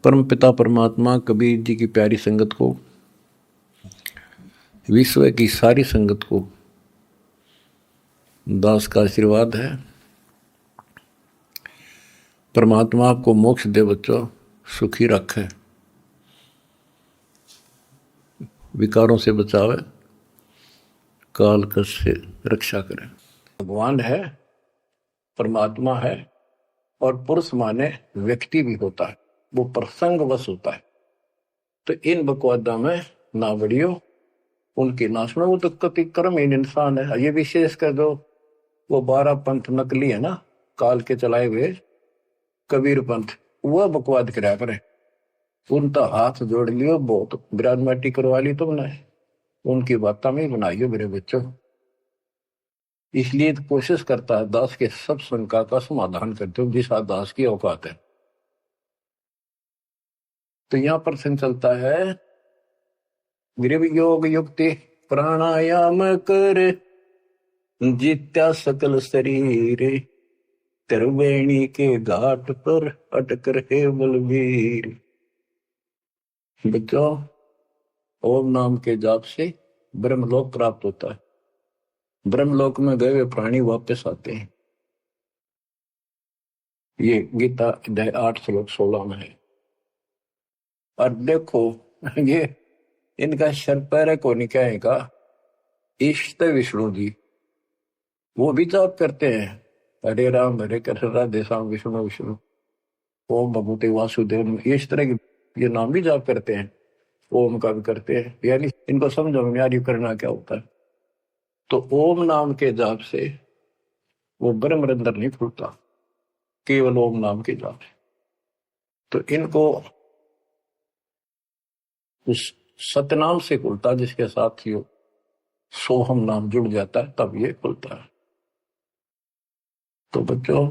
परम पिता परमात्मा कबीर जी की प्यारी संगत को, विश्व की सारी संगत को दास का आशीर्वाद है। परमात्मा आपको मोक्ष दे बच्चों, सुखी रखे, विकारों से बचावे, काल कष्ट से रक्षा करे। भगवान है, परमात्मा है, और पुरुष माने व्यक्ति भी होता है, वो प्रसंगवश होता है। तो इन बकवादा में ना बढ़ियो, उनकी ना सुनो। वो तो कति कर्महीन इंसान है। ये विशेष कर दो, वो 12 पंथ नकली है ना, काल के चलाए हुए कबीर पंथ, वह बकवाद कराया करे। उनका हाथ जोड़ लियो, बहुत विराजमाटी करवा ली तुमने, उनकी बात में ही बनाइयो मेरे बच्चों। इसलिए तो कोशिश करता है दास के सब शंका का समाधान करते हो जिस दास की औकात है। तो यहां प्रश्न चलता है, गृह योग युक्ति प्राणायाम कर, जित्या सकल शरीर, त्रिवेणी के घाट पर अटक रहे बलवीर। बच्चों, ओम नाम के जाप से ब्रह्मलोक प्राप्त होता है। ब्रह्मलोक में गए हुए प्राणी वापस आते हैं। ये गीता अध्याय 8 श्लोक 16 में है। और देखो, ये इनका शर पैर को निकाय का इष्ट विष्णु जी, वो भी जाप करते हैं, हरे राम हरे कृष्ण राधे श्याम विष्णु विष्णु ओम भगवते वासुदेव, इस तरह के ये नाम भी जाप करते हैं। ओम का भी करते हैं, यानी इनको समझो यार करना क्या होता है। तो ओम नाम के जाप से वो ब्रह्म रंध्र नहीं खुलता, केवल ओम नाम के जाप से। तो इनको उस सतनाम से खुलता, जिसके साथ ही सोहम नाम जुड़ जाता है, तब ये खुलता है। तो बच्चों,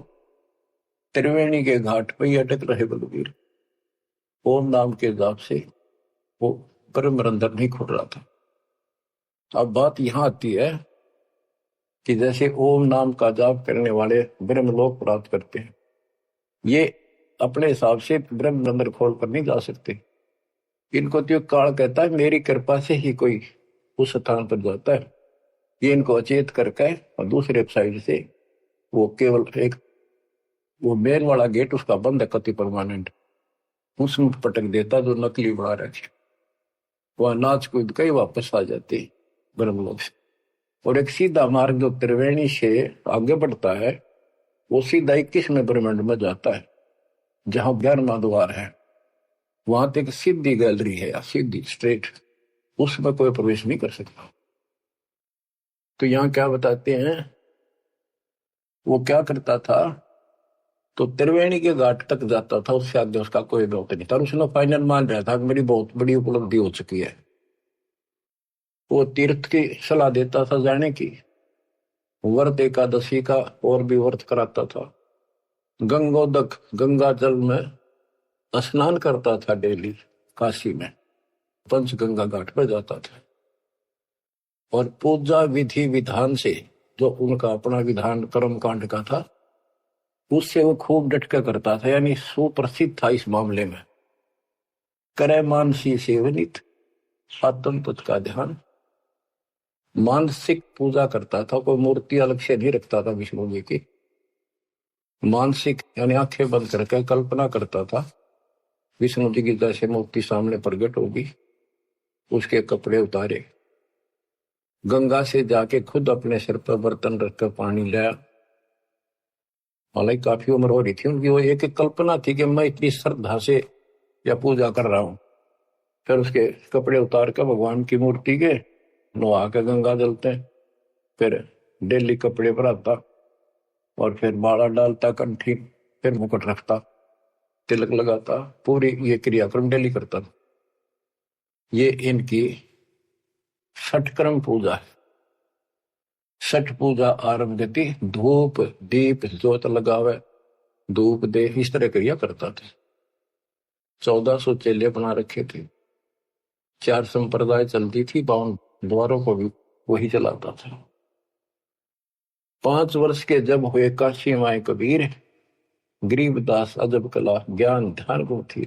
त्रिवेणी के घाट पर ही अटक रहे बलवीर, ओम नाम के जाप से वो ब्रह्म रंध्र नहीं खुल रहा था। अब बात यहां आती है कि जैसे ओम नाम का जाप करने वाले ब्रह्मलोक प्राप्त करते हैं, ये अपने हिसाब से ब्रह्म रंध्र खोल कर नहीं जा सकते। इनको तो काल कहता है मेरी कृपा से ही कोई उस स्थान पर जाता है। ये इनको अचेत करके और दूसरे साइड से वो केवल एक वो मेन वाला गेट उसका बंद है कति परमानेंट, उसमें पटक देता जो नकली बना रखे, वह नाच कूद के वापस आ जाते ब्रह्मलोक से। और एक सीधा मार्ग जो त्रिवेणी से आगे बढ़ता है, वो सीधा 21वें ब्रह्मांड में जाता है, जहां 11वां द्वार है। वहां तक सीधी गैलरी है, या सीधी स्ट्रेट, उसमें कोई प्रवेश नहीं कर सकता। तो यहाँ क्या बताते हैं, वो क्या करता था, तो त्रिवेणी के घाट तक जाता था, उससे आगे उसका कोई बहुत नहीं था। उसने फाइनल मान रहा था कि मेरी बहुत बड़ी उपलब्धि हो चुकी है। वो तीर्थ की सलाह देता था जाने की, व्रत एकादशी का और भी व्रत कराता था, गंगोदक गंगा जल में स्नान करता था डेली, काशी में पंचगंगा घाट पर जाता था। और पूजा विधि विधान से, जो उनका अपना विधान कर्म कांड का था, उससे वो खूब डटकर करता था, यानी सुप्रसिद्ध था इस मामले में। करे मानसी सेवनित आत्म तुझ का ध्यान, मानसिक पूजा करता था, कोई मूर्ति अलग से नहीं रखता था विष्णु जी की। मानसिक यानी आंखें बंद करके कल्पना करता था विष्णु जी की जैसे मूर्ति सामने प्रकट होगी, उसके कपड़े उतारे, गंगा से जाके खुद अपने सिर पर बर्तन रखकर पानी लाया। हालांकि काफी उम्र हो रही थी उनकी, वो एक कल्पना थी कि मैं इतनी श्रद्धा से या पूजा कर रहा हूं। फिर उसके कपड़े उतार कर भगवान की मूर्ति के नहा के गंगा जलते, फिर डेली कपड़े पर आता, और फिर माला डालता कंठी, फिर मुकुट रखता, तिलक लगाता, पूरी ये क्रियाक्रम डेली करता था। ये इनकी षटक्रम पूजा है। छठ पूजा आरंभ देती, धूप दीप ज्योत लगावे, धूप दे, इस तरह क्रिया करता था। 1400 चेले बना रखे थे, 4 संप्रदाय चलती थी, 52 द्वारों को भी वही चलाता था। 5 वर्ष के जब हुए काशी माए कबीर, गरीबदास अजब कला ज्ञान ध्यान को थी।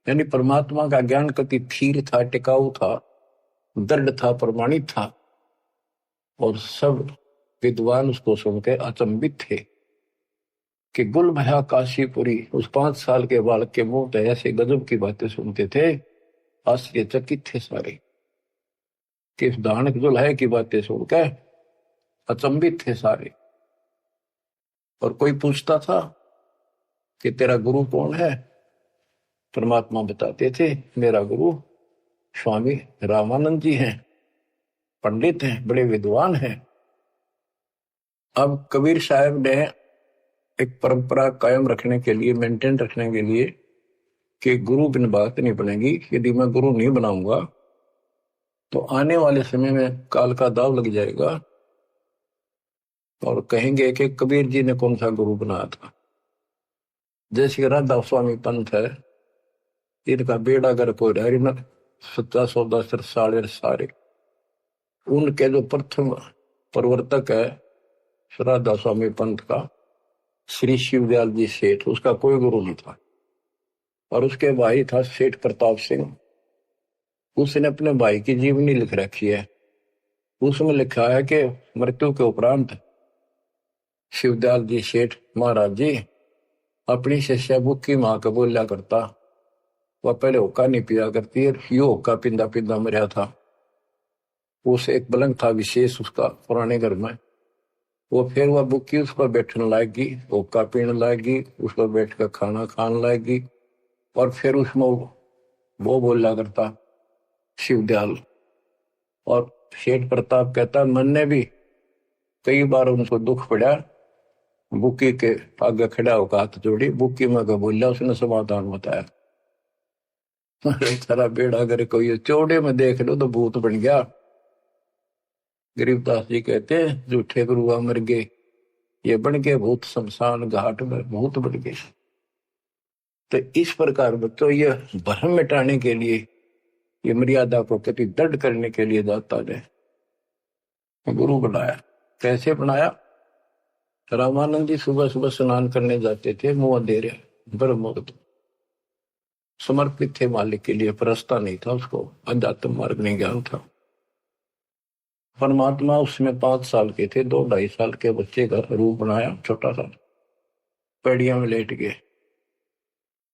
यानी परमात्मा का ज्ञान कति स्थिर था, टिकाऊ था, दृढ़ था, प्रमाणित था, और सब विद्वान उसको सुनकर अचंभित थे कि गुल भया काशीपुरी। उस 5 साल के बालक के मुंह से ऐसे गजब की बातें सुनते थे, आश्चर्यचकित थे सारे कि इस दानक दुल्हे की बातें सुनकर अचंभित थे सारे। और कोई पूछता था कि तेरा गुरु कौन है? परमात्मा बताते थे, मेरा गुरु स्वामी रामानंद जी हैं, पंडित हैं, बड़े विद्वान हैं। अब कबीर साहब ने एक परंपरा कायम रखने के लिए, मेंटेन रखने के लिए कि गुरु बिन बात नहीं बनेगी, यदि मैं गुरु नहीं बनाऊंगा तो आने वाले समय में काल का दाव लग जाएगा और कहेंगे कि कबीर जी ने कौन सा गुरु बनाया था। जैसे राधा स्वामी पंथ है, इनका बेड़ा अगर कोई रह न 1710 सारे, उनके जो प्रथम प्रवर्तक है राधा स्वामी पंथ का श्री शिवदयाल जी सेठ, उसका कोई गुरु नहीं था। और उसके भाई था सेठ प्रताप सिंह, उसने अपने भाई की जीवनी लिख रखी है। उसमें लिखा है कि मृत्यु के उपरांत शिवदयाल जी सेठ महाराज जी अपनी शिष्या बुक्की माँ को बोलिया करता, वह पहले होका नहीं पिया करती है, यो होका पिंदा पिंदा मरिया था। उसे एक पलंग था विशेष उसका पुराने घर में, वो फिर वह बुक्की उस पर बैठने लाएगी, होका पीने लाएगी, उस पर बैठ कर खाना खाने लाएगी। और फिर उसमें वो बोला करता शिवदयाल। और सेठ प्रताप कहता, मन ने भी कई बार उनको दुख पड़ा, बुक्की के आगे खड़ा होकर हाथ जोड़ी, बुक्की में बोला, उसने समाधान बताया। सारा बेड़ा अगर कोई चौड़े में देख लो तो भूत बन गया। गरीबदास जी कहते हैं, झूठे गुरुआ मर गए, ये बन गए भूत, शमशान घाट में भूत बन गए। तो इस प्रकार बच्चों, ये भ्रम मिटाने के लिए, ये मर्यादा को कति दृढ़ करने के लिए दाता ने गुरु बनाया। कैसे बनाया? रामानंद जी सुबह सुबह स्नान करने जाते थे, मुंह अंधेरे, ब्रह्ममुहूर्त, समर्पित थे मालिक के लिए, परस्ता नहीं था उसको, अध्यात्म मार्ग नहीं ज्ञान था। परमात्मा उसमें 5 साल के थे, 2-2.5 साल के बच्चे का रूप बनाया, छोटा सा, पेड़िया में लेट गए।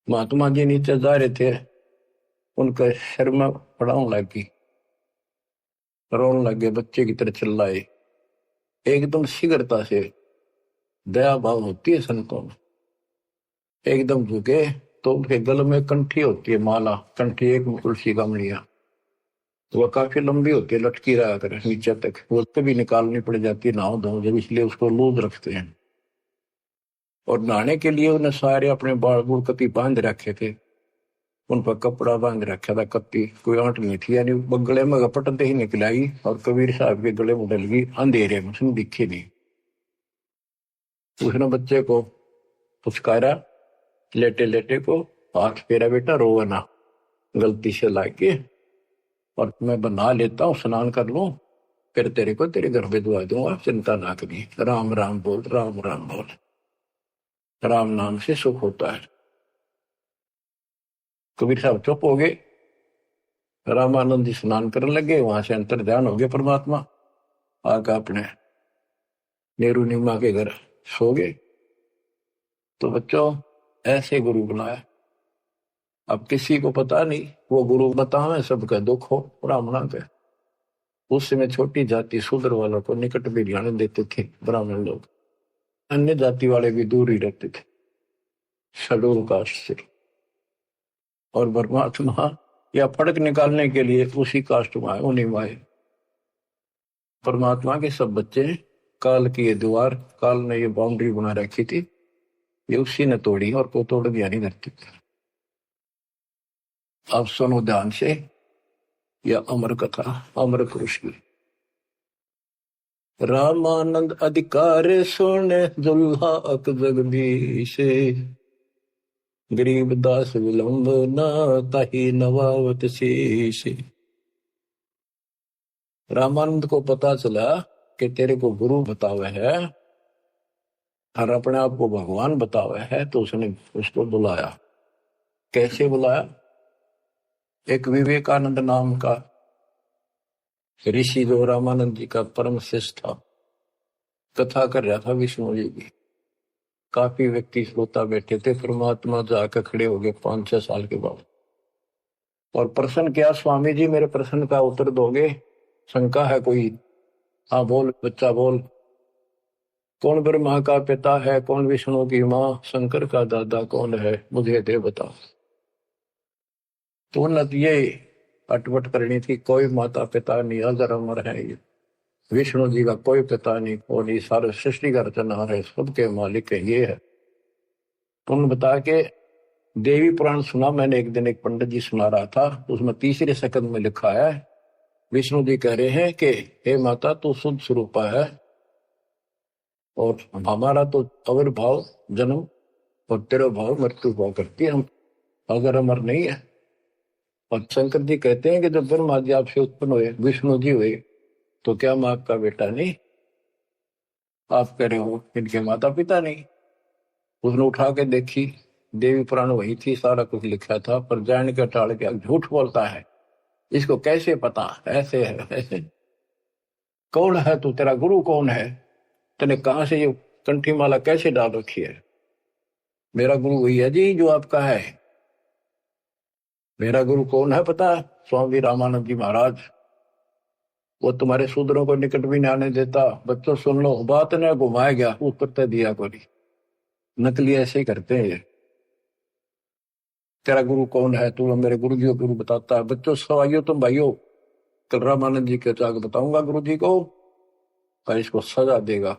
महात्मा जी नीचे जा रहे थे, उनका सिर में पड़ाव लगी, रोने लगे, बच्चे की तरह चिल्लाए। एकदम शीघ्रता से, दया भाव होती है संतों में, एकदम झुके तो उनके गल में कंठी होती है, माला कंठी, एक तुलसी का मणिया, वह काफी लंबी होती है, लटकी रहा करे नीचे तक, वो कभी निकालनी पड़ जाती है नहाओ धो जब, इसलिए उसको लूज रखते हैं। और नहाने के लिए उन्हें सारे अपने बाल बूढ़ कति बांध रखे थे, उन पर कपड़ा बांध रखा था, कत्ती कोई आंट नहीं थी, यानी गले में घपटते ही निकलाई और कबीर साहब के गले में डल गई अंधेरे में, उसने दिखे नहीं। उसने बच्चे को पुचकारा, लेटे लेटे को, हाथ फेरा, बेटा रोवा ना, गलती से लाके, और मैं बना लेता हूँ, स्नान कर लूं, फिर तेरे को तेरे घर भिजवा दूंगा, चिंता ना करिए। राम राम बोल, राम राम बोल, राम नाम से सुख होता है। कबीर साहब चुप हो गए, रामानंद जी स्नान करने लगे, वहां से अंतर ध्यान हो गया परमात्मा, आकर अपने नेहरू नीमा के घर सो गए। तो बच्चों, ऐसे गुरु बनाया। अब किसी को पता नहीं, वो गुरु बतावे सबका दुख हो ब्राह्मणा के। उस समय छोटी जाति शूद्र वालों को निकट भी ध्यान देते थे ब्राह्मण लोग, अन्य जाति वाले भी दूर ही रहते थे शेड्यूल कास्ट से। और परमात्मा या फर्क निकालने के लिए उसी कास्ट में आए, उन्हीं में आए। परमात्मा के सब बच्चे, काल की ये दीवार, काल ने ये बाउंड्री बना रखी थी, ये उसी ने तोड़ी और को तोड़ दिया नहीं धरती। अब सुनो ध्यान से, यह अमर कथा, अमर पुरुष की। रामानंद अधिकार सुने दुल्हा अक जगदीश, गरीब दास विलंब न ताही नवावत शीश। रामानंद को पता चला कि तेरे को गुरु बतावे है और अपने आप को भगवान बतावे है, तो उसने उसको बुलाया। कैसे बुलाया? एक विवेकानंद नाम का ऋषि जो रामानंद जी का परम शिष्य था, कथा कर रहा था विष्णु जी की। काफी व्यक्ति श्रोता बैठे थे। परमात्मा जाकर खड़े हो गए 5-6 साल के बाद और प्रश्न किया, स्वामी जी मेरे प्रश्न का उत्तर दोगे? शंका है कोई? हाँ बोल बच्चा बोल। कौन ब्रह्मा का पिता है, कौन विष्णु की माँ, शंकर का दादा कौन है, मुझे दे बता। तो उन्नत ये अटपट करनी थी, कोई माता पिता नहीं, अजर अमर है ये विष्णु जी का कोई पिता नहीं, और ये सारे सृष्टि का रचनहार है, सबके मालिक है ये है। तो उन्होंने बता के देवी पुराण सुना मैंने एक दिन, एक पंडित जी सुना रहा था, उसमें तीसरे सकंद में लिखा है विष्णु जी कह रहे हैं कि हे माता तू शुद्ध स्वरूपा है और हमारा तो आविर्भाव जन्म और तेरा भाव मृत्यु हुआ करती है, हम अगर अमर नहीं है। और शंकर जी कहते हैं कि जब ब्रह्मा जी आपसे उत्पन्न हुए, विष्णु जी हुए, तो क्या मैं आपका बेटा नहीं? आप कह रहे हो इनके माता पिता नहीं। उसने उठा के देखी, देवी पुराण वही थी, सारा कुछ लिखा था, पर जान के टाल के झूठ बोलता है, इसको कैसे पता ऐसे है ऐसे? कौन है तू, तेरा गुरु कौन है, तूने कहां से ये कंठी माला कैसे डाल रखी है? मेरा गुरु वही है जी जो आपका है। मेरा गुरु कौन है पता? स्वामी रामानंद जी महाराज। वो तुम्हारे शूद्रों को निकट भी नहीं आने देता। बच्चों सुन लो, बात ने घुमाया गया ऊपर तय दिया कोई, नकली ऐसे ही करते हैं ये। तेरा गुरु कौन है? तू मेरे गुरु जी को गुरु बताता है। बच्चों सवाइयो तुम भाइयों, कल रामानंद जी के जाकर बताऊंगा गुरु जी को, पर इसको सजा देगा,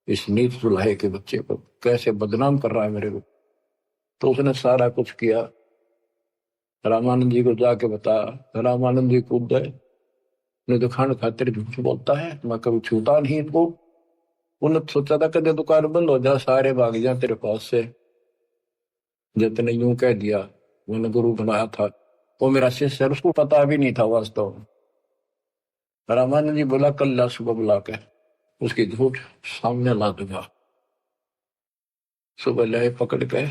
इस नीच दुल्हे के बच्चे को कैसे बदनाम कर रहा है मेरे को। तो उसने सारा कुछ किया, रामानंद जी को जाके बताया। रामानंद जी कूद गए, ने दुकान खातिर झूठ बोलता है, मैं कभी छूता नहीं इनको। उन्होंने सोचा था कदे दुकान बंद हो जा, सारे भाग जा तेरे पास से। जितने यूं कह दिया, मैंने गुरु बनाया था, वो मेरा शिष्य है, उसको पता भी नहीं था वास्तव में। रामानंद जी बोला कल ला सुबह बुला के उसकी झूठ सामने ला दूंगा। सुबह लाए पकड़ के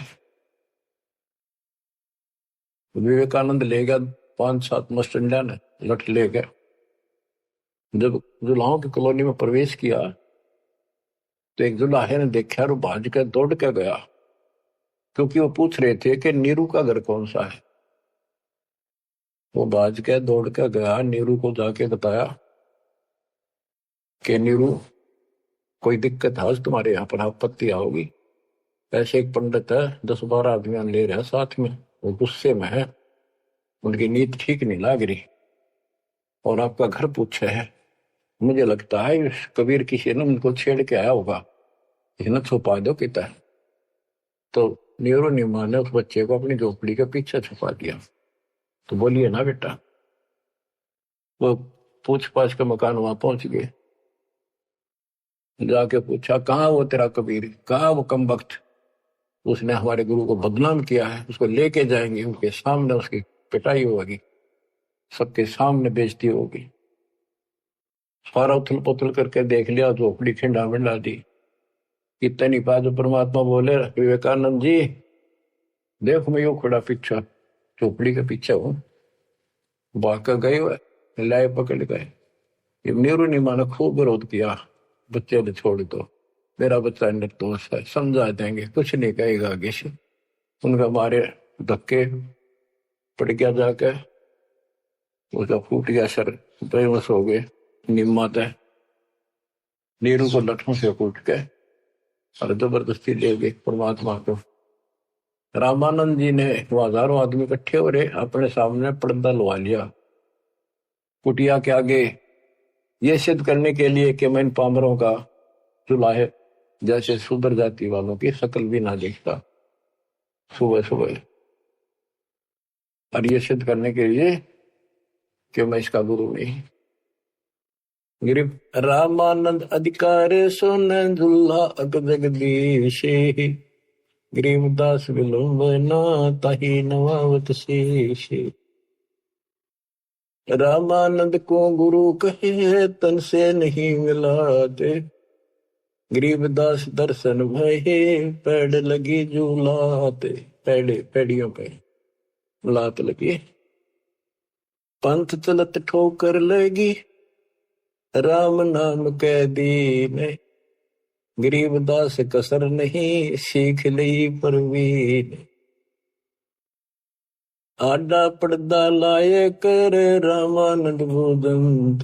विवेकानंद ले गया, 5-7 मस्टंडा ने लठ ले गए। जब जुलाहों की कॉलोनी में प्रवेश किया तो एक जुलाहे ने देखा और भाज के दौड़ के गया, क्योंकि वो पूछ रहे थे कि नीरू का घर कौन सा है। वो भाज के दौड़ के गया, नीरू को जाके बताया कि नीरू कोई दिक्कत है तुम्हारे यहाँ पर, आपत्ति आओगी? ऐसे एक पंडित है, 10-12 आदमी ले रहा साथ में, वो गुस्से में है, उनकी नीत ठीक नहीं लग रही, और आपका घर पूछे है। मुझे लगता है इस कबीर किसी ने उनको छेड़ के आया होगा, इसने छुपा दो किता है। तो नीरू निमा ने उस बच्चे को अपनी झोपड़ी के पीछे छुपा दिया। तो बोलिए ना बेटा, वो पूछ पाछ के मकान वहां पहुंच गए, जाके पूछा कहाँ वो तेरा कबीर, कहाँ वो कम वक्त, उसने हमारे गुरु को बदनाम किया है, उसको लेके जाएंगे, उनके सामने उसकी पिटाई होगी, सबके सामने बेइज्जती होगी। सारा उथल पुथल करके देख लिया, झोपड़ी खिंडा मिंडा दी। इतनी बात परमात्मा बोले विवेकानंद जी देखो मैं यू खड़ा पीछे, झोपड़ी के पीछे हूँ। भाग गए हुए लाए पकड़ गए। ये नीरू नीमा ने खूब विरोध किया, बच्चे ने छोड़ दो, मेरा बच्चा निर्दोष है, समझा देंगे, कुछ नहीं कहेगा आगे से। उनका मारे धक्के पड़ गया, जाके उसका फूट गया सर, बेहोश हो गए। निम्मा तय नीरू को लठों से कूट के और जबरदस्ती ले गए परमात्मा को। रामानंद जी ने वो हजारों आदमी इकट्ठे हो रहे, अपने सामने पर्दा लगा लिया कुटिया के आगे, ये सिद्ध करने के लिए कि मैं इन पामरों का जुलाहे जैसे सुधर जाति वालों की शकल भी ना देखता सुबह सुबह, और ये सिद्ध करने के लिए कि मैं इसका गुरु नहीं। गिरिप रामानंद अधिकार सुन दुल्हा अग जगदीश, गरीबदास विलंबना ताही नवावत शेष। रामानंद को गुरु कहे तन से नहीं मिलाते, गरीबदास दर्शन भये पैड़ लगी झूलाते। पैड़ियों पे लात लगी पंथ चलत ठोकर लगी, राम नाम कै दीन। गरीबदास कसर नहीं, सीख लई परवीन। आडा पड़दा लाए कर, रामानंद भूदंत।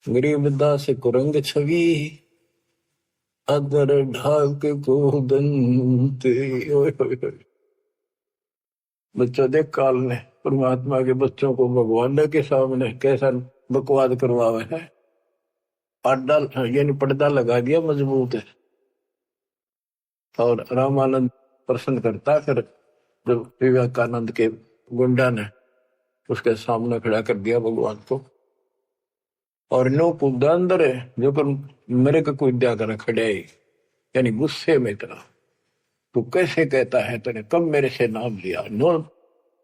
गरीबदास कुरंग छवि, अदर ढाक को दंत। बच्चों देख काल ने परमात्मा के बच्चों को भगवान के सामने कैसा बकवाद करवावे है। आडा यानी पर्दा लगा दिया मजबूत है। और रामानंद प्रश्न करता, फिर जब विवेकानंद के गुंडा ने उसके सामने खड़ा कर दिया भगवान को, और नो कूदा अंदर है जो कर मेरे को कूदा कर खड़े, यानी गुस्से में इतना, तू कैसे कहता है, तूने कब मेरे से नाम लिया। नो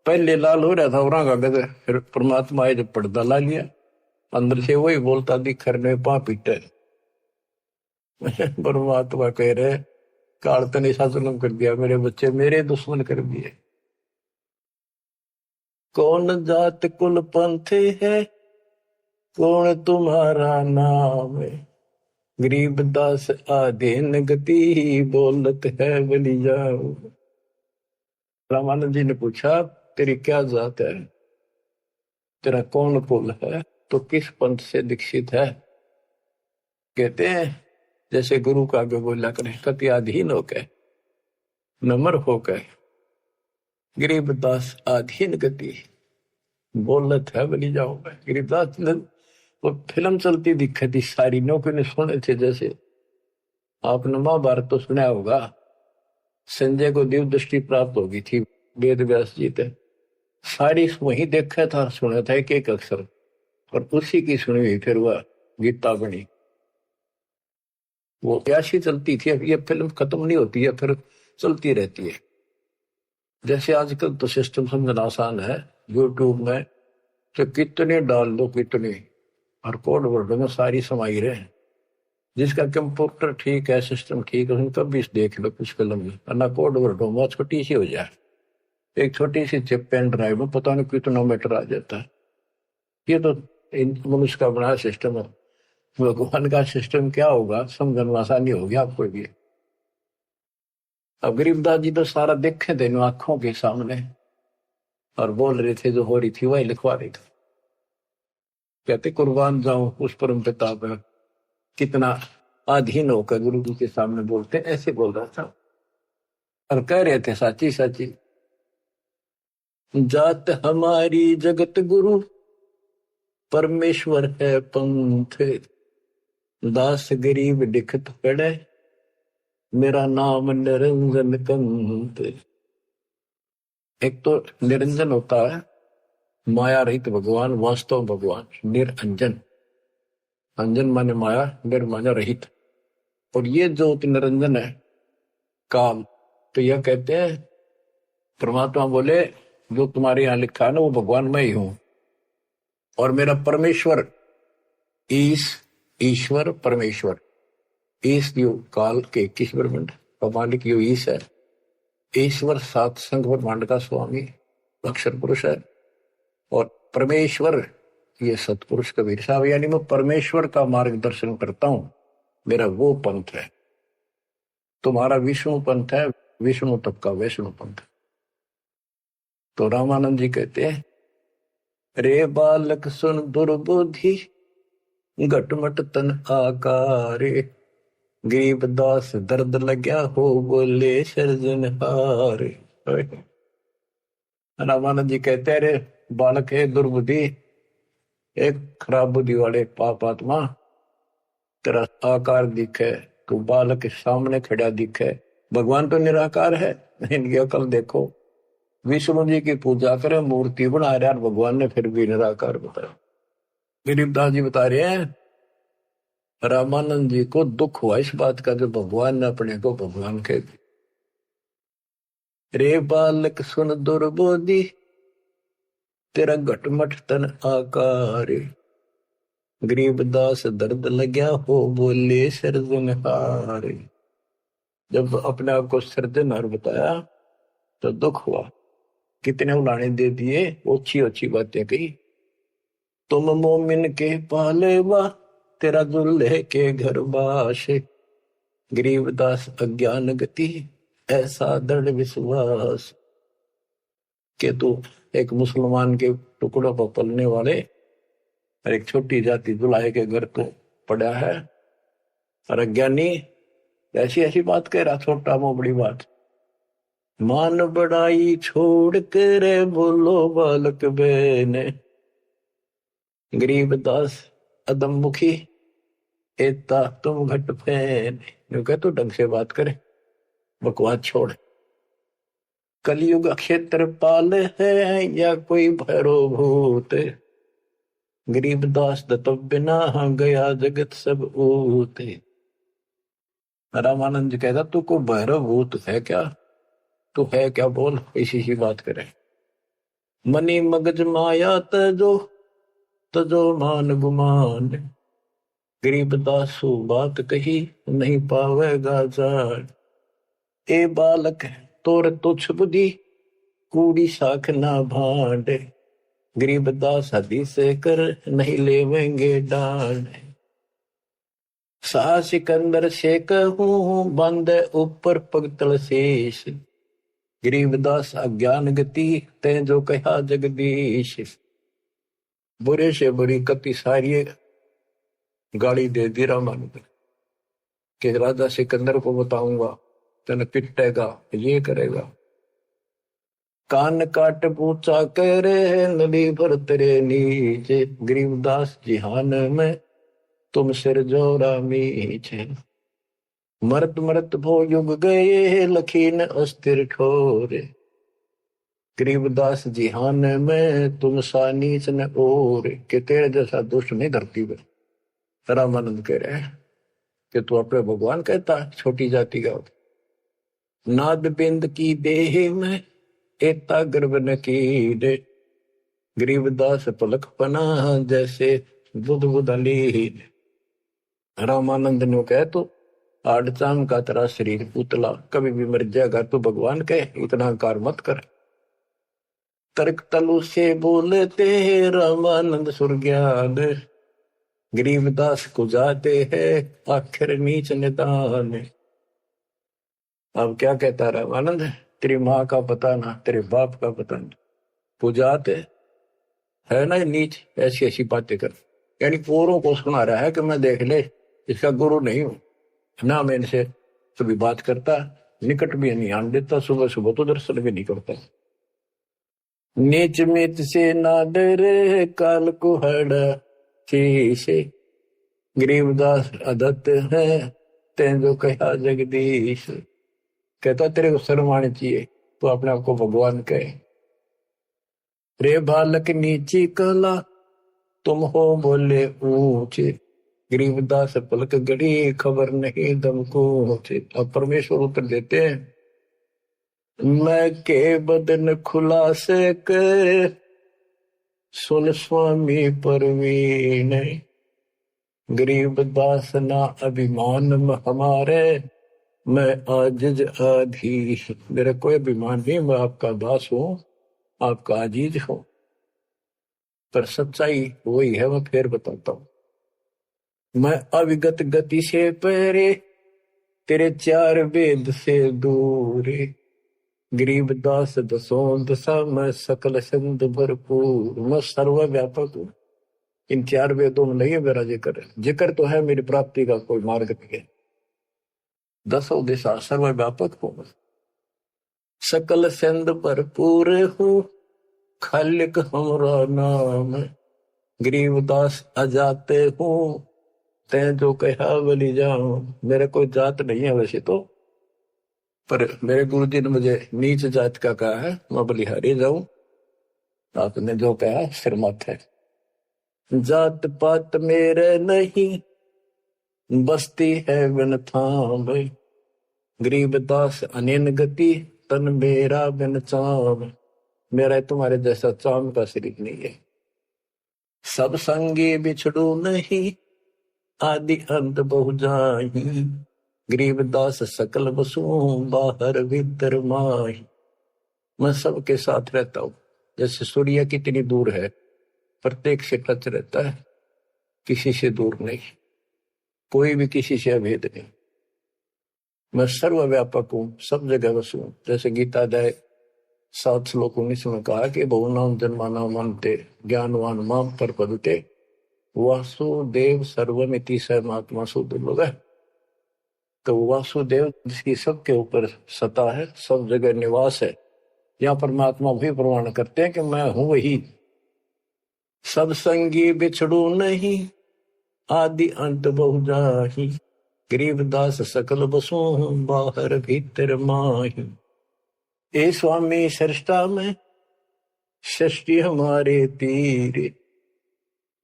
पहले लाल हो रहा था और गद, फिर परमात्मा आए जब पर्दा ला लिया, अंदर से वही बोलता दिखर ने पा पीटे। परमात्मा कह रहे काल तने ऐसा जुल्म कर दिया, मेरे बच्चे मेरे दुश्मन कर दिए। कौन जात कुल पंथ है, कौन तुम्हारा नाम है। गरीबदास आधीन गति, बोलत है बलि जाओ। रामानंद जी ने पूछा तेरी क्या जात है, तेरा कौन कुल है, तो किस पंथ से दीक्षित है। कहते हैं जैसे गुरु का आगे बोला करें, कति अधीन होकर नम्र होकर, गरीबदास आधीन गति, बोलत है बलि जाओ। गरीबदास वो फिल्म चलती दिखती थी सारी, नौकरी ने सुने थे। जैसे आपने महाभारत तो सुना होगा, संजय को दिव्य दृष्टि प्राप्त होगी थी वेद व्यास जी थे, सारी वही देखा था सुना था एक एक अक्षर, और उसी की सुनी हुई फिर वह गीता बनी। वो ऐसी चलती थी। अब ये फिल्म खत्म नहीं होती है, फिर चलती रहती है। जैसे आजकल तो सिस्टम समझना आसान है, यूट्यूब में तो कितने डाल दो कितने, और कोड वर्ड में सारी समाई रहे। जिसका कंप्यूटर ठीक है, सिस्टम ठीक है, उनका भी देख लो कुछ फिल्म में, ना कोड वर्ड में छोटी सी हो जाए, एक छोटी सी चिप पेन ड्राइव में पता नहीं कितना मीटर आ जाता है। ये तो मनुष्य का बना सिस्टम है। भगवान का सिस्टम क्या होगा समझना आसानी होगी आपको भी। अब गरीबदास जी तो सारा देखे थे आंखों के सामने, और बोल रहे थे जो हो रही थी वही लिखवा रही थी। कहते कुर्बान जाऊं उस परम पिता पर, कितना अधीन होकर गुरु जी के सामने बोलते, ऐसे बोल रहा था। और कह रहे थे साची साची जात हमारी जगत गुरु, परमेश्वर है पंथ। दास गरीब दिखत पड़े, मेरा नाम निरंजन कंत। एक तो निरंजन होता है माया रहित भगवान, वास्तव भगवान निरंजन। अंजन माने माया, निर माने रहित। और ये जो निरंजन है काल, तो यह कहते हैं परमात्मा बोले जो तुम्हारे यहां लिखा है ना वो भगवान मैं ही हूं, और मेरा परमेश्वर ईश्वर परमेश्वर, ईश यो काल के 21 ब्रह्मांड का मालिक यो ईश है। ईश्वर सात संघ ब्रह्मांड का स्वामी अक्षर पुरुष है, और परमेश्वर ये सतपुरुष कबीर साहब। यानी मैं परमेश्वर का मार्गदर्शन करता हूं, मेरा वो पंथ है। तुम्हारा विष्णु पंथ है, विष्णु तक का वैष्णु पंथ। तो रामानंद जी कहते हैं रे बालक सुन दुर्बुद्धि, घटमट तन आकारे। गरीबदास दर्द लग्या हो, बोले सर्जनहार। रामानंद जी कहते हैं रे बालक है दुर्बुद्धि, एक खराब बुद्धि वाले पाप आत्मा, तेरा आकार दिखे, तू बालक के सामने खड़ा दिखे। भगवान तो निराकार है, इनकी अकल देखो। विष्णु जी की पूजा करे, मूर्ति बना रहे, भगवान ने फिर भी निराकार बताया। गरीबदास जी बता रहे हैं रामानंद जी को दुख हुआ इस बात का कि भगवान ने अपने को भगवान कह दिया। रे बालक सुन दुर्बोधि, तेरा घटमट तन आकार। गरीबदास दर्द लग्या हो, बोले सर्जनहार। जब अपने आप को सर्जनहार बताया तो दुख हुआ। कितने उलाने दे दिए, अच्छी अच्छी बातें कही। तुम मोमिन के पालेवा, तेरा दुल्हे के घर बाश। गरीबदास अज्ञान गति, ऐसा दृढ़ विश्वास। के तू एक मुसलमान के टुकड़ों पर पलने वाले और एक छोटी जाति दुल्हे के घर को पड़ा है, और अज्ञानी ऐसी ऐसी बात कह रहा, छोटा मो बड़ी बात। मान बड़ाई छोड़ कर बोलो बालक बेने, गरीबदास अदम मुखी, एता तुम घट फैन। कह तो ढंग से बात करे, बकवास छोड़। कलयुग क्षेत्र पाल है या कोई भैरो भूत, गरीबदास दत्त बिना गया जगत सब ऊत। रामानंद जी कहता तू को भैरव भूत है क्या, तू है क्या बोल, इसी सी बात करे। मनी मगज माया तजो मान गुमान, गरीबदास बात कही नहीं पावेगा जान। ए बालक तोर तुच्छ बुद्धि, कूड़ी साख ना भांड, गरीबदास हदी से कर नहीं लेवेंगे डांड। सा सिकंदर से कहूं बंद ऊपर पगतल शेष, गरीबदास अज्ञान गति ते जो कहा जगदीश। बुरे से बुरी कति सारी गाड़ी दे दी रामानंद कि राजा सिकंदर को बताऊंगा, तेने पिटेगा, ये करेगा। कान काट पूछा करे नदी भर तेरे नीचे, गरीबदास जिहान में तुम सिर जोरा मीचे। मरत मरत भो युग गए लखीन अस्थिर ठोरे, गरीबदास जिहान में तुम सा नीच न और। के तेरे जैसा दुष्ट नहीं धरती में। रामानंद कह रहे हैं कि तू अपने भगवान कहता छोटी जाति का। नाद बिंद की देह में एता गर्भ न कीरे, गरीबदास पलक पना जैसे बुध बुदलीन। रामानंद ने कहे तो आड़चाम का तेरा शरीर पुतला, कभी भी मर जाएगा, तू भगवान कहे, इतना अहंकार मत कर। तर्क तलु से बोलते रामानंद सुरज्ञान, गरीबदास को जाते हैं आखिर नीच निदान। अब क्या कहता रामानंद, तेरी माँ का पता ना, तेरे बाप का पता ना, पुजाते है ना नीच, ऐसी ऐसी बातें कर। यानी पोरों को सुना रहा है कि मैं देख ले इसका गुरु नहीं हूं ना, मैं इनसे कभी बात करता, निकट भी नहीं आने देता, सुबह सुबह तो दर्शन भी नहीं करता। नीच मित से ना डरे काल को हड़ा शीशे, गरीबदास अदत्त है तें जो कहा जगदीश। कहता तेरे को शर्म आनी चाहिए, तो अपने आप को भगवान कहे। रे बालक नीची कला तुम हो बोले ऊंचे, गरीबदास पलक गड़ी खबर नहीं दम को। अब परमेश्वर उत्तर देते हैं, मैं के बदन खुलासे कर सुन स्वामी परवीन, गरीबदास ना अभिमान हमारे, मैं आजिज आधीश। मेरा कोई अभिमान नहीं, मैं आपका दास हूं, आपका आजीज हूं। पर सच्चाई वही है, मैं फिर बताता हूं। मैं अविगत गति से पहरे, तेरे चार वेद से दूर, गरीबदास दसों दशा में सकल संद भरपूर। मैं सर्वव्यापक हूं, इन चार वेदों में नहीं है मेरा जिक्र, जिक्र तो है मेरी प्राप्ति का कोई मार्ग नहीं है। दसों दिशा सर्वव्यापक हूं, सकल संद भरपूर हूं, खालिक हमरा नाम, गरीबदास अजाते हूं तैं जो कहा बलि जाऊं। मेरे कोई जात नहीं है वैसे तो, पर मेरे गुरु जी ने मुझे नीच जात का कहा है, मैं बलिहारी जाऊं, आपने जो कहा सिर माथे। जात पात मेरे नहीं बस्ती है बिन थाम, गरीबदास अनिन गति तन मेरा बिन चाम। मेरा तुम्हारे जैसा चाम का शरीर नहीं है। सब संगी बिछड़ू नहीं, आदि अंत बहु जाही, गरीबदास सकल बसु बाहर भीतर माही। मैं सबके साथ रहता हूँ। जैसे सूर्य कितनी दूर है, प्रत्येक से टच रहता है, किसी से दूर नहीं, कोई भी किसी से अभेद नहीं। मैं सर्वव्यापक हूँ, सब जगह वसु हूँ। जैसे गीता अध्याय 7 श्लोक 19 में कहा कि बहुनाम जन्मानाम अन्ते ज्ञानवान माम प्रपद्यते वासुदेव सर्वमिति स महात्मा सुदुर्लभ है। तो वासुदेव जिसकी सबके ऊपर सत्ता है, सब जगह निवास है, यहाँ परमात्मा भी प्रमाण करते हैं कि मैं हूं वही। सब संगी बिछड़ू नहीं, आदि अंत बहु जाही, गरीबदास सकल बसु बाहर भीतर माही। ए स्वामी सृष्टा में सृष्टि हमारे तीर,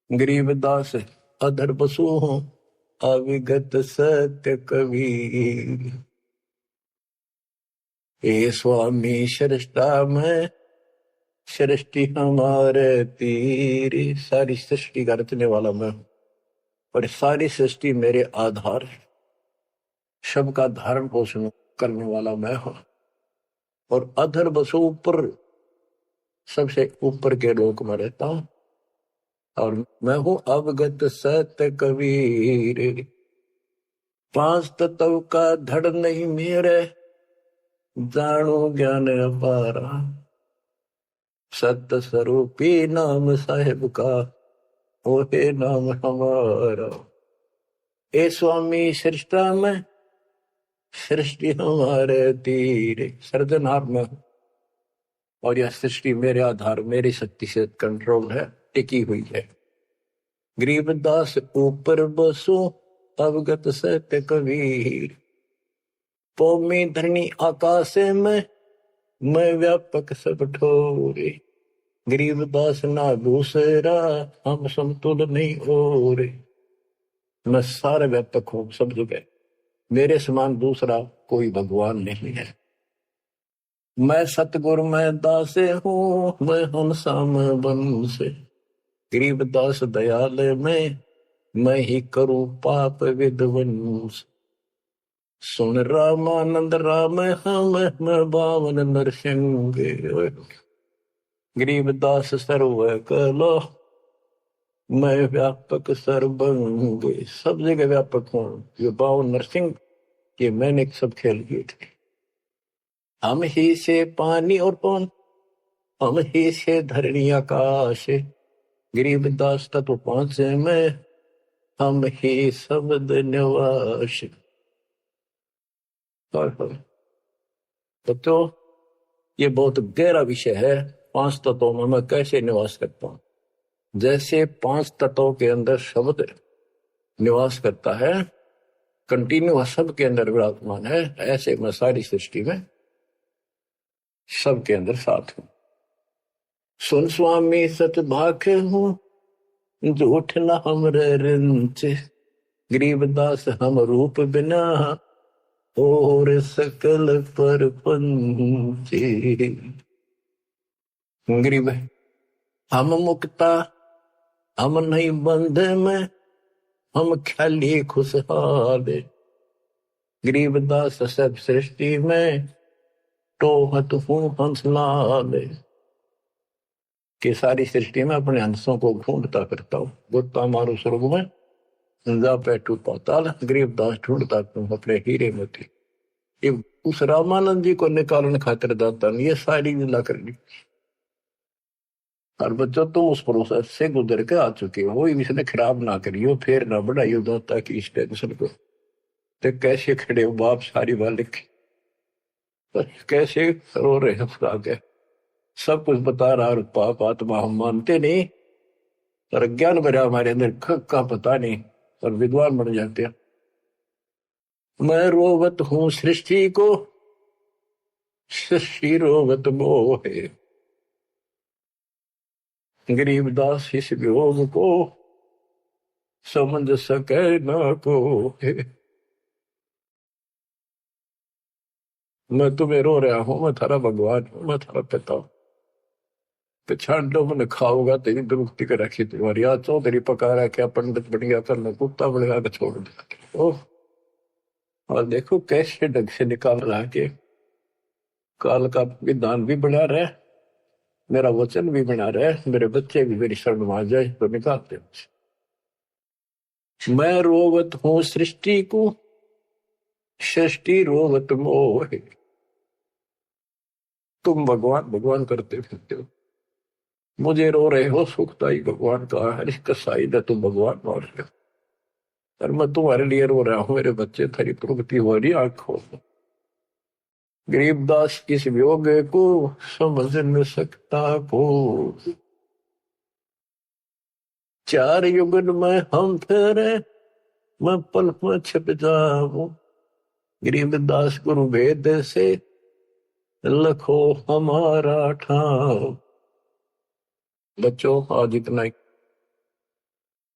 गरीबदास अधर बसु हूं अविगत सत्य कबीर। ए स्वामी सृष्टा में सृष्टि हमारे तीर, सारी सृष्टि का रचने वाला मैं हूं और सारी सृष्टि मेरे आधार है, सबका धारण पोषण करने वाला मैं हूं। और अधर बसो ऊपर, सबसे ऊपर के लोक में रहता हूं और मैं हूं अवगत सत्य कबीर। 5 तत्व का धड़ नहीं मेरे, जानो ज्ञान अपारा, सत्य स्वरूपी नाम साहेब का, ओहे नाम हमारा। ए स्वामी सृष्टा में सृष्टि हमारे तीर, सर्जनहार में और यह सृष्टि मेरे आधार, मेरी शक्ति से कंट्रोल है, टिकी हुई है। गरीबदास ऊपर बसो अवगत सत्य कबीर, पौमी धरणी आकाश में मैं व्यापक सब ठोरे। गरीबदास ना दूसरा हम समतुल नहीं और, मैं सारे व्यापक हूं सब जगह, मेरे समान दूसरा कोई भगवान नहीं है। मैं सतगुरु मैं दासे हूँ, मैं हंसाम बंश, गरीबदास दयाल मैं ही करूं पाप विध्वंस। सुन रामानंद राम हम मैं बावन नरसिंह, गरीबदास सर्व कलो मैं व्यापक सर्वंग। सब जगह व्यापक हूँ। ये 52 नरसिंह ये मैंने सब खेल किए थे। हम ही से पानी और पवन, हम ही से धरणी आकाश, गरीबदास तत्व 5 में हम ही शब्द निवास। तो ये बहुत गहरा विषय है। 5 तत्वों में मैं कैसे निवास करता हूं। जैसे 5 तत्वों के अंदर शब्द निवास करता है, कंटिन्यू सबके अंदर विराजमान है, ऐसे मैं सारी सृष्टि में सबके अंदर साथ हूं। सुन स्वामी सत भाखे हूं, झूठ न हमरे रिंच, गरीबदास हम रूप बिना और सकल पर पंचे। गरीब हम मुक्ता हम नहीं बंधे में, हम ख्याली खुशहाल, गरीबदास सब सृष्टि में टोहत हूँ हंसलाल। कि सारी सृष्टि में अपने हंसों को ढूंढता करता हूँ। गोता मारू स्वर्ग में जा बैठू पाताल, गरीबदास ढूंढता तुम अपने हीरे मोती। ये उस रामानंद जी को निकालने खातिर दाता ने ये सारी लीला करनी। और बच्चों तुम उस प्रोसेस से गुजर के आ चुके हो, इसने खराब ना करियो, फिर ना बढ़ाइयो दाता की इस टेंशन को। तो कैसे खड़े हो बाप सारी बालिक, कैसे रो रहे हो आगे, सब कुछ बता रहा और पाप आत्मा हम मानते नहीं और ज्ञान भरा हमारे अंदर का पता नहीं और विद्वान बन जाते हैं। मैं रोवत हूँ सृष्टि को, सृष्टि रोवत मोहे, गरीबदास इस वियोग को समझ सके ना को। मैं तुम्हें रो रहा हूं, मैं थारा भगवान हूं, मैं थारा पिता हूं। तो छांडो मैंने खाओगा तेरी दुरुक्ति कर रखी तुम्हारी, आज चौधरी पका रहा क्या पंडित बन गया, करना कुत्ता बनेगा तो छोड़ दिया। ओह, और देखो कैसे ढंग से निकाल रहा के काल का विधान भी बना रहे, मेरा वचन भी बना रहे, मेरे बच्चे भी मेरी शरण में आ जाए तो निकालते हैं। मैं रोवत हूँ सृष्टि को, सृष्टि रोवत मोह। तुम भगवान भगवान करते फिरते हो, मुझे रो रहे हो, सुखदाई भगवान का है, इसका शायद है तुम भगवान रो रहे हो, और मैं तुम्हारे लिए रो रहा हूँ। मेरे बच्चे थारी प्रगति हो रही, आंख खोलो। गरीबदास किस वियोग को समझ न सकता को, चार युगन में हम फेरे, मैं पल में छिप जाऊं। गरीबदास गुरु वेद से लखो हमारा ठाव। बच्चों आज इतना ही,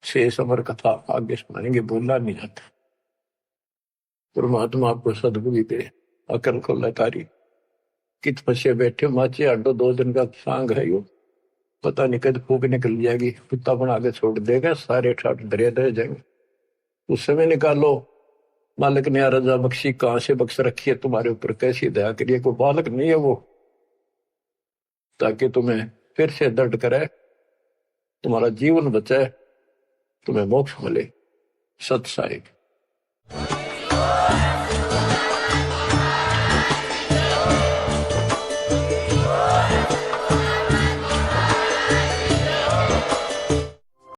शेष अमर कथा आगे सुनाएंगे, बोलना नहीं जाता। परमात्मा आपको सदबुद्धि दे, अकल को लतारी। कित फंसे बैठे माचे आडो, 2 दिन का सांग है यो, पता नहीं कद फूक निकल जाएगी, कुत्ता बना के छोड़ देगा, सारे ठाट दरिया दे जाएंगे। उस समय निकालो, मालिक ने रजा बख्शी, कहां से बख्श रखी है तुम्हारे ऊपर, कैसी दया करिए, कोई बालक नहीं है वो, ताकि तुम्हें फिर से दर्द करे, तुम्हारा जीवन बचाए, तुम्हें मोक्ष मिले। सत साहिब।